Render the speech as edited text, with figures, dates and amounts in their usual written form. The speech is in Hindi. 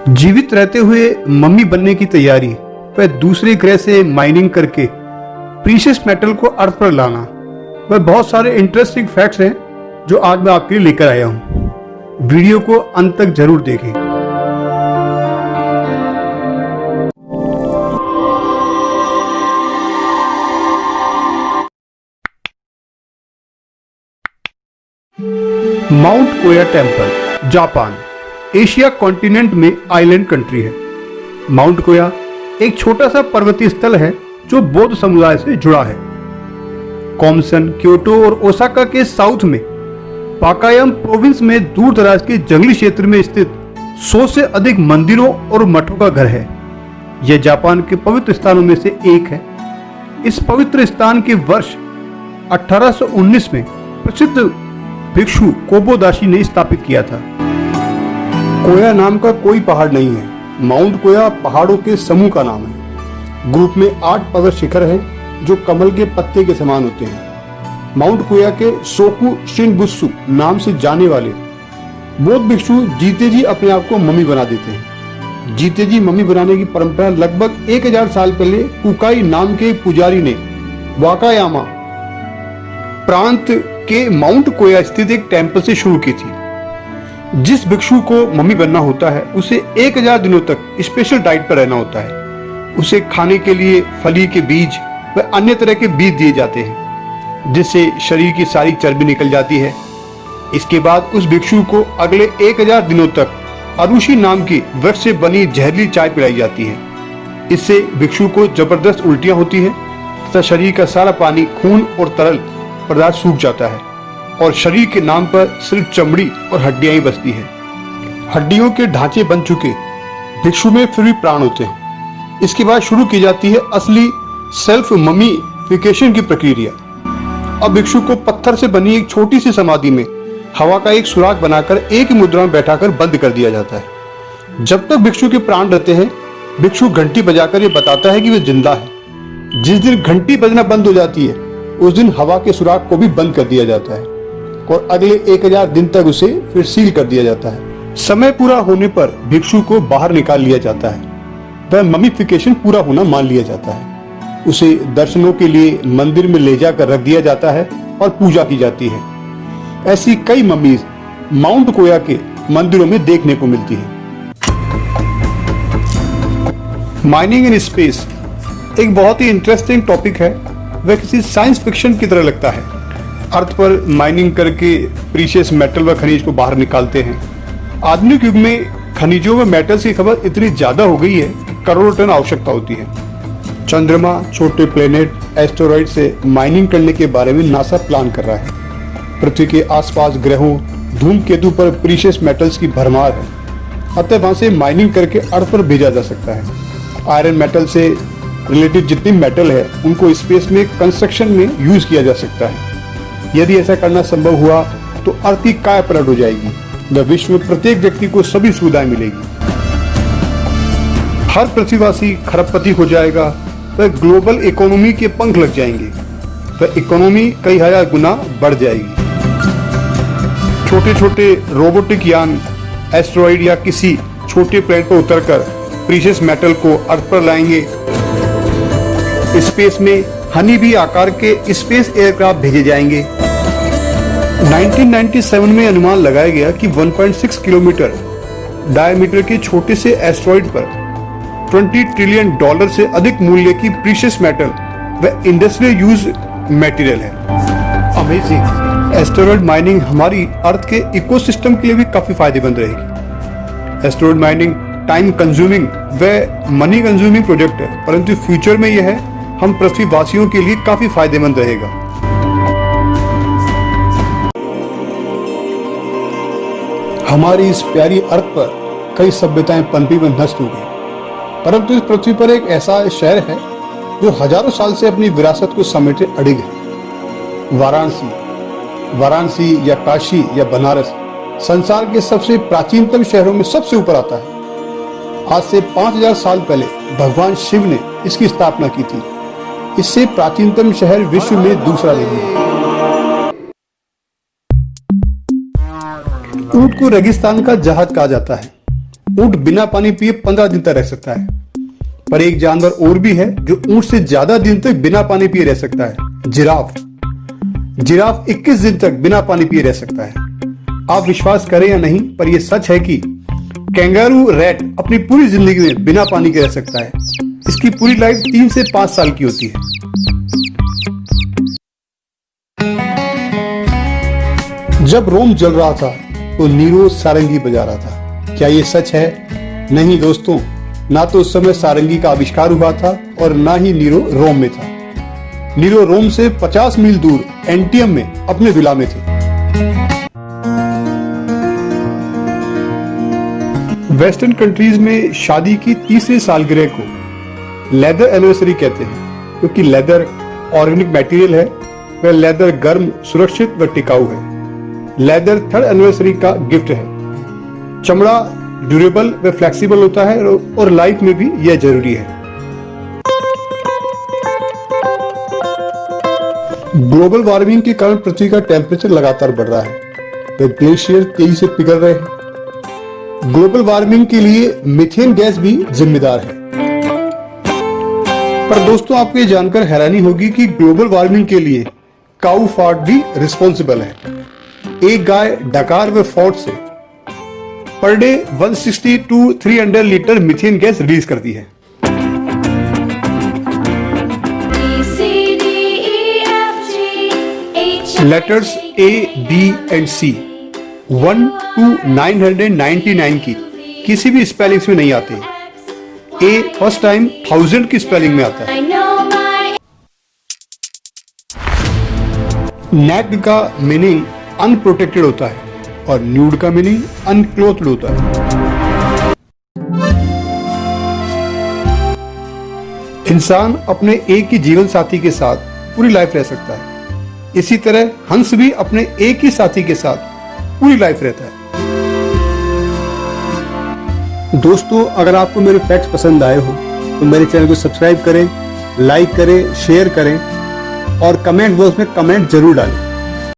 जीवित रहते हुए मम्मी बनने की तैयारी व दूसरे ग्रह से माइनिंग करके प्रीशियस मेटल को अर्थ पर लाना, वह बहुत सारे इंटरेस्टिंग फैक्ट्स हैं जो आज मैं आपके लिए लेकर आया हूं। वीडियो को अंत तक जरूर देखें। माउंट कोया टेम्पल, जापान, एशिया कॉन्टिनेंट में आइलैंड कंट्री है। माउंट कोया एक छोटा सा पर्वतीय स्थल है जो बौद्ध समुदाय से जुड़ा है। कॉमसन, क्योटो और ओसाका के साउथ में पाकायाम प्रोविंस में दूर दराज के जंगली क्षेत्र में स्थित 100 से अधिक मंदिरों और मठों का घर है। यह जापान के पवित्र स्थानों में से एक है। इस पवित्र स्थान के वर्ष 1819 में प्रसिद्ध भिक्षु कोबोदाशी ने स्थापित किया था। कोया नाम का कोई पहाड़ नहीं है। माउंट कोया पहाड़ों के समूह का नाम है। ग्रुप में 8 पर्वत शिखर हैं जो कमल के पत्ते के समान होते हैं। माउंट कोया के सोकु शिनबुत्सु नाम से जाने वाले बौद्ध भिक्षु जीते जी अपने आप को मम्मी बना देते हैं। जीते जी मम्मी बनाने की परंपरा लगभग 1000 साल पहले कुकाई नाम के एक पुजारी ने वाकायामा प्रांत के माउंट कोया स्थित एक टेम्पल से शुरू की थी। जिस भिक्षु को मम्मी बनना होता है उसे 1000 दिनों तक स्पेशल डाइट पर रहना होता है। उसे खाने के लिए फली के बीज व अन्य तरह के बीज दिए जाते हैं जिससे शरीर की सारी चर्बी निकल जाती है। इसके बाद उस भिक्षु को अगले 1000 दिनों तक अरुषि नाम की वृक्ष से बनी जहरीली चाय पिलाई जाती है। इससे भिक्षु को जबरदस्त उल्टियां होती है तथा शरीर का सारा पानी, खून और तरल पदार्थ सूख जाता है और शरीर के नाम पर सिर्फ चमड़ी और हड्डियां ही बचती है। हड्डियों के ढांचे बन चुके भिक्षु में फिर भी प्राण होते हैं। इसके बाद शुरू की जाती है असली सेल्फ ममीफिकेशन की प्रक्रिया। अब भिक्षु को पत्थर से बनी एक छोटी सी समाधि में हवा का एक सुराग बनाकर एक ही मुद्रा में बैठाकर बंद कर दिया जाता है। जब तक भिक्षु के प्राण रहते हैं, भिक्षु घंटी बजाकर ये बताता है कि वह जिंदा है। जिस दिन घंटी बजना बंद हो जाती है उस दिन हवा के सुराग को भी बंद कर दिया जाता है और अगले 1000 दिन तक उसे फिर सील कर दिया जाता है। समय पूरा होने पर भिक्षु को बाहर निकाल लिया जाता है। वह ममीफिकेशन पूरा होना मान लिया जाता है। उसे दर्शनों के लिए मंदिर में ले जाकर रख दिया जाता है और पूजा की जाती है। ऐसी कई मम्मीज माउंट कोया के मंदिरों में देखने को मिलती है। माइनिंग इन स्पेस एक बहुत ही इंटरेस्टिंग टॉपिक है। वह किसी साइंस फिक्शन की तरह लगता है। अर्थ पर माइनिंग करके प्रीशियस मेटल व खनिज को बाहर निकालते हैं। आधुनिक युग में खनिजों व मेटल्स की खबर इतनी ज्यादा हो गई है कि करोड़ों टन आवश्यकता होती है। चंद्रमा, छोटे प्लेनेट, एस्टेरॉइड से माइनिंग करने के बारे में नासा प्लान कर रहा है। पृथ्वी के आसपास ग्रहों, धूमकेतु पर प्रीशियस मेटल्स की भरमार है, अतः वहां से माइनिंग करके अर्थ पर भेजा जा सकता है। आयरन मेटल से रिलेटेड जितनी मेटल है उनको स्पेस में कंस्ट्रक्शन में यूज किया जा सकता है। यदि ऐसा करना संभव हुआ तो अर्थ की काया पलट हो जाएगी व विश्व में प्रत्येक व्यक्ति को सभी सुविधाएं मिलेगी। हर पृथ्वीवासी खरबपति हो जाएगा व ग्लोबल इकोनॉमी के पंख लग जाएंगे। वह इकोनॉमी कई हजार गुना बढ़ जाएगी। छोटे छोटे रोबोटिक यान एस्टेरॉइड या किसी छोटे प्लेनेट पर उतरकर प्रीशियस मेटल को अर्थ पर लाएंगे। स्पेस में हनी बी आकार के स्पेस एयरक्राफ्ट भेजे जाएंगे। 1997 में अनुमान लगाया गया कि 1.6 किलोमीटर डायमीटर के छोटे से एस्टेरॉइड पर $20 ट्रिलियन से अधिक मूल्य की प्रीशियस मेटल व इंडस्ट्रियल यूज मटेरियल है। अमेजिंग। एस्टेरॉइड माइनिंग हमारी अर्थ के इकोसिस्टम के लिए भी काफी फायदेमंद रहेगी। एस्टेरॉइड माइनिंग टाइम कंज्यूमिंग व मनी कंज्यूमिंग प्रोजेक्ट है, परंतु फ्यूचर में यह है हम पृथ्वीवासियों के लिए काफी फायदेमंद रहेगा। हमारी इस प्यारी अर्थ पर कई सभ्यताएं पनपी व नष्ट हो गई, परंतु इस पृथ्वी पर एक ऐसा शहर है जो हजारों साल से अपनी विरासत को समेटे अडिग है। वाराणसी या काशी या बनारस संसार के सबसे प्राचीनतम शहरों में सबसे ऊपर आता है। आज से 5000 साल पहले भगवान शिव ने इसकी स्थापना की थी। इससे प्राचीनतम शहर विश्व में दूसरा नहीं है। ऊंट को रेगिस्तान का जहाज कहा जाता है। ऊंट बिना पानी पिए 15 दिन तक रह सकता है, पर एक जानवर और भी है जो ऊंट से ज्यादा दिन तक बिना पानी पिए रह सकता है, जिराफ। जिराफ 21 दिन तक बिना पानी पिए रह सकता है। आप विश्वास करें या नहीं, पर यह सच है कि कैंगारू रैट अपनी पूरी जिंदगी में बिना पानी के रह सकता है। इसकी पूरी लाइफ 3 से 5 साल की होती है। जब रोम जल रहा था तो नीरो सारंगी बजा रहा था। क्या ये सच है? नहीं दोस्तों, ना तो उस समय सारंगी का आविष्कार हुआ था और ना ही नीरो रोम में था। नीरो रोम से 50 मील दूर एंटियम में अपने विला में थे। वेस्टर्न कंट्रीज में शादी की 30वीं सालगिरह को लेदर एनिवर्सरी कहते हैं, क्योंकि लेदर ऑर्गेनिक मटेरियल है, वह लेदर गर्म, सुरक्षित व टिकाऊ है। लेदर 3rd एनिवर्सरी का गिफ्ट है। चमड़ा ड्यूरेबल व फ्लेक्सिबल होता है और लाइफ में भी यह जरूरी है। ग्लोबल वार्मिंग के कारण पृथ्वी का टेम्परेचर लगातार बढ़ रहा है, व ग्लेशियर तेजी से पिघल रहे हैं। ग्लोबल वार्मिंग के लिए मीथेन गैस भी जिम्मेदार है। पर दोस्तों, आपको ये जानकर हैरानी होगी कि ग्लोबल वार्मिंग के लिए काऊ फार्ट भी रिस्पॉन्सिबल है। एक गाय डकार व फॉट से per day 160 to 300 litre methane gas release करती है। Letters A, D and C 1 to 999 की किसी भी स्पेलिंग्स में नहीं आते। A फर्स्ट टाइम 1000 की स्पेलिंग में आता है। नेक्ड का मीनिंग अनप्रोटेक्टेड होता है और न्यूड का मीनिंग अनक्लोथ्ड होता है। इंसान अपने एक ही जीवन साथी के साथ पूरी लाइफ रह सकता है। इसी तरह हंस भी अपने एक ही साथी के साथ पूरी लाइफ रहता है। दोस्तों, अगर आपको मेरे फैक्ट्स पसंद आए हो तो मेरे चैनल को सब्सक्राइब करें, लाइक करें, शेयर करें और कमेंट बॉक्स में कमेंट जरूर डालें।